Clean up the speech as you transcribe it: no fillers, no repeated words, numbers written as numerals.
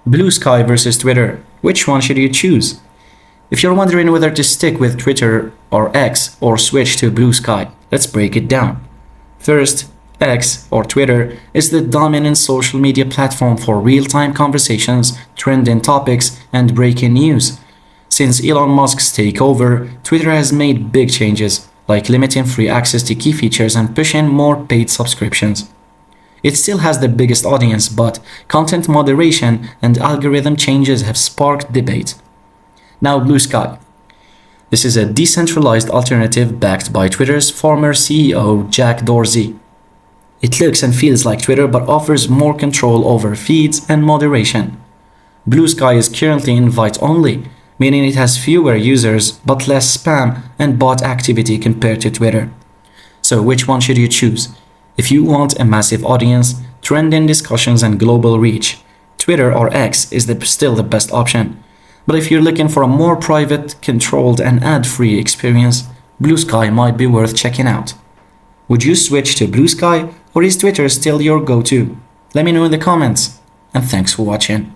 Bluesky versus Twitter. Which one should you choose? If you're wondering whether to stick with Twitter or X or switch to Bluesky, let's break it down. First, X or Twitter is the dominant social media platform for real-time conversations, trending topics, and breaking news. Since Elon Musk's takeover, Twitter has made big changes, like limiting free access to key features and pushing more paid subscriptions. It still has the biggest audience, but content moderation and algorithm changes have sparked debate. Now Bluesky. This is a decentralized alternative backed by Twitter's former CEO Jack Dorsey. It looks and feels like Twitter but offers more control over feeds and moderation. Bluesky is currently invite only, meaning it has fewer users but less spam and bot activity compared to Twitter. So which one should you choose? If you want a massive audience, trending discussions and global reach, Twitter or X is still the best option. But if you're looking for a more private, controlled and ad-free experience, Bluesky might be worth checking out. Would you switch to Bluesky or is Twitter still your go-to? Let me know in the comments, and thanks for watching.